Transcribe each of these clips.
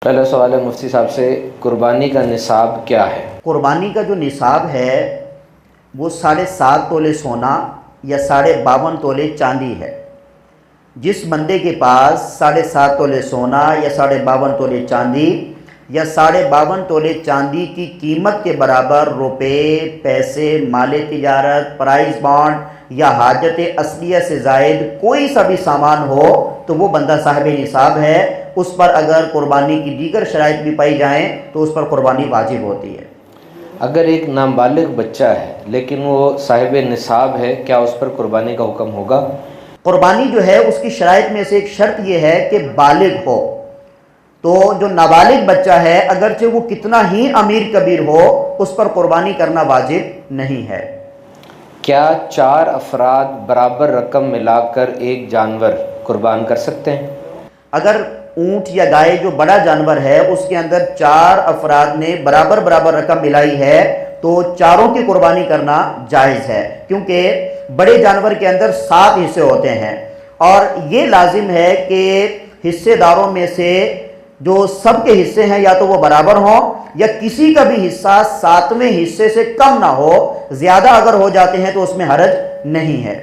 پہلا سوال ہے مفتی صاحب سے، قربانی کا نصاب کیا ہے؟ قربانی کا جو نصاب ہے وہ 7.5 تولے سونا یا 52.5 تولے چاندی ہے۔ جس بندے کے پاس 7.5 تولے سونا یا 52.5 تولے چاندی یا 52.5 تولے چاندی کی قیمت کے برابر روپے، پیسے، مال تجارت، پرائز بانڈ یا حاجت اصلیہ سے زائد کوئی سا بھی سامان ہو تو وہ بندہ صاحب نصاب ہے۔ اس پر اگر قربانی کی دیگر شرائط بھی پائی جائیں تو اس پر قربانی واجب ہوتی ہے۔ اگر ایک نابالغ بچہ ہے لیکن وہ صاحب نصاب ہے، کیا اس پر قربانی کا حکم ہوگا؟ قربانی جو ہے اس کی شرائط میں سے ایک شرط یہ ہے کہ بالغ ہو۔ تو جو نابالغ بچہ ہے اگرچہ وہ کتنا ہی امیر کبیر ہو، اس پر قربانی کرنا واجب نہیں ہے۔ کیا 4 افراد برابر رقم ملا کر ایک جانور قربان کر سکتے ہیں؟ اگر اونٹ یا گائے جو بڑا جانور ہے اس کے اندر 4 افراد نے برابر رقم ملائی ہے تو چاروں کی قربانی کرنا جائز ہے، کیونکہ بڑے جانور کے اندر 7 حصے ہوتے ہیں اور یہ لازم ہے کہ حصے داروں میں سے جو سب کے حصے ہیں یا تو وہ برابر ہوں یا کسی کا بھی حصہ 7ویں حصے سے کم نہ ہو۔ زیادہ اگر ہو جاتے ہیں تو اس میں حرج نہیں ہے۔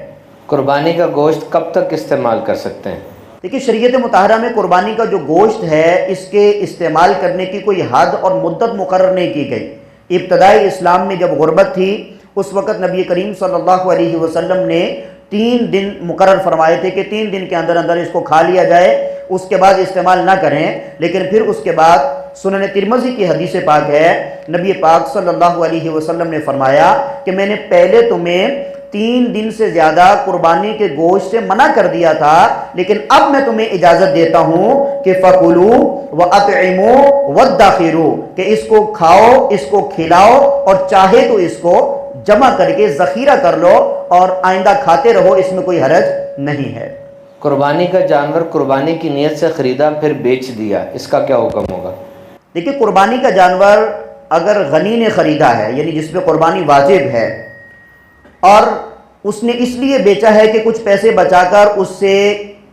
قربانی کا گوشت کب تک استعمال کر سکتے ہیں؟ دیکھیے، شریعت مطہرہ میں قربانی کا جو گوشت ہے اس کے استعمال کرنے کی کوئی حد اور مدت مقرر نہیں کی گئی۔ ابتدائی اسلام میں جب غربت تھی اس وقت نبی کریم صلی اللہ علیہ وسلم نے 3 دن مقرر فرمائے تھے کہ 3 دن کے اندر اس کو کھا لیا جائے، اس کے بعد استعمال نہ کریں۔ لیکن پھر اس کے بعد سنن ترمذی کی حدیث پاک ہے، نبی پاک صلی اللہ علیہ وسلم نے فرمایا کہ میں نے پہلے تمہیں 3 دن سے زیادہ قربانی کے گوشت سے منع کر دیا تھا، لیکن اب میں تمہیں اجازت دیتا ہوں کہ فَكُلُوا وَأَطْعِمُوا وَادَّخِرُوا، کہ اس کو کھاؤ، اس کو کھلاؤ اور چاہے تو اس کو جمع کر کے ذخیرہ کر لو اور آئندہ کھاتے رہو، اس میں کوئی حرج نہیں ہے۔ قربانی کا جانور قربانی کی نیت سے خریدا پھر بیچ دیا، اس کا کیا حکم ہوگا؟ دیکھیے، قربانی کا جانور اگر غنی نے خریدا ہے یعنی جس پہ قربانی واجب ہے اور اس نے اس لیے بیچا ہے کہ کچھ پیسے بچا کر اس سے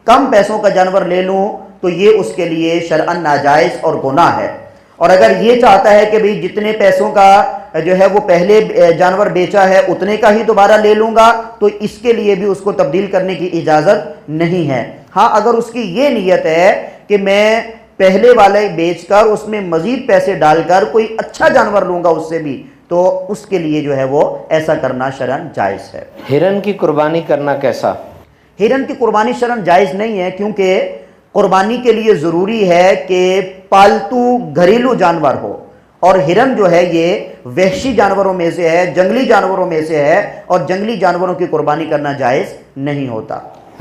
کم پیسوں کا جانور لے لوں تو یہ اس کے لیے شرعاً ناجائز اور گناہ ہے۔ اور اگر یہ چاہتا ہے کہ بھئی جتنے پیسوں کا جو ہے وہ پہلے جانور بیچا ہے اتنے کا ہی دوبارہ لے لوں گا تو اس کے لیے بھی اس کو تبدیل کرنے کی اجازت نہیں ہے۔ ہاں، اگر اس کی یہ نیت ہے کہ میں پہلے والے بیچ کر اس میں مزید پیسے ڈال کر کوئی اچھا جانور لوں گا اس سے بھی، تو اس کے لیے جو ہے وہ ایسا کرنا شرعاً جائز ہے۔ ہرن کی قربانی کرنا کیسا؟ ہرن کی قربانی شرعاً جائز نہیں ہے، کیونکہ قربانی کے لیے ضروری ہے کہ پالتو گھریلو جانور ہو، اور ہرن جو ہے یہ وحشی جانوروں میں سے ہے، جنگلی جانوروں میں سے ہے، اور جنگلی جانوروں کی قربانی کرنا جائز نہیں ہوتا۔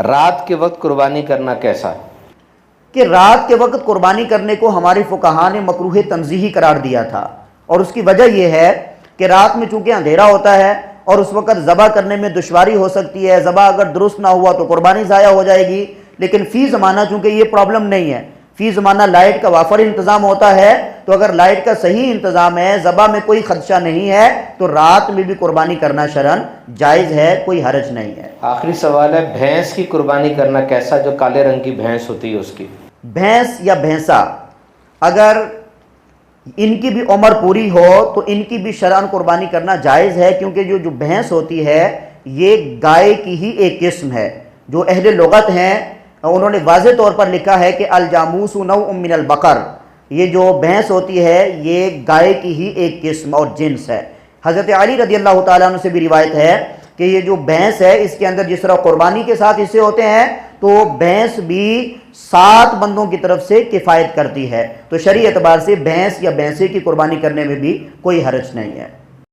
رات کے وقت قربانی کرنا کیسا ہے؟ کہ رات کے وقت قربانی کرنے کو ہمارے فقہاء نے مکروہ تنزیہی قرار دیا تھا، اور اس کی وجہ یہ ہے کہ رات میں چونکہ اندھیرا ہوتا ہے اور اس وقت ذبح کرنے میں دشواری ہو سکتی ہے، ذبح اگر درست نہ ہوا تو قربانی ضائع ہو جائے گی۔ لیکن فی زمانہ چونکہ یہ پرابلم نہیں ہے، فی زمانہ لائٹ کا وافر انتظام ہوتا ہے، تو اگر لائٹ کا صحیح انتظام ہے، ذبح میں کوئی خدشہ نہیں ہے، تو رات میں بھی قربانی کرنا شرعاً جائز ہے، کوئی حرج نہیں ہے۔ آخری سوال ہے، بھینس کی قربانی کرنا کیسا، جو کالے رنگ کی بھینس ہوتی ہے اس کی؟ بھینس یا بھینسا اگر ان کی بھی عمر پوری ہو تو ان کی بھی شرعاً قربانی کرنا جائز ہے، کیونکہ جو بھینس ہوتی ہے یہ گائے کی ہی ایک قسم ہے۔ جو اہل لغت ہیں انہوں نے واضح طور پر لکھا ہے کہ الجاموس نوع من البقر، یہ جو بھینس ہوتی ہے یہ گائے کی ہی ایک قسم اور جنس ہے۔ حضرت علی رضی اللہ تعالیٰ عنہ سے بھی روایت ہے کہ یہ جو بھینس ہے اس کے اندر جس طرح قربانی کے 7 حصے ہوتے ہیں تو بھینس بھی 7 بندوں کی طرف سے کفایت کرتی ہے، تو شرعی اعتبار سے بھینس یا بھینسے کی قربانی کرنے میں بھی کوئی حرج نہیں ہے۔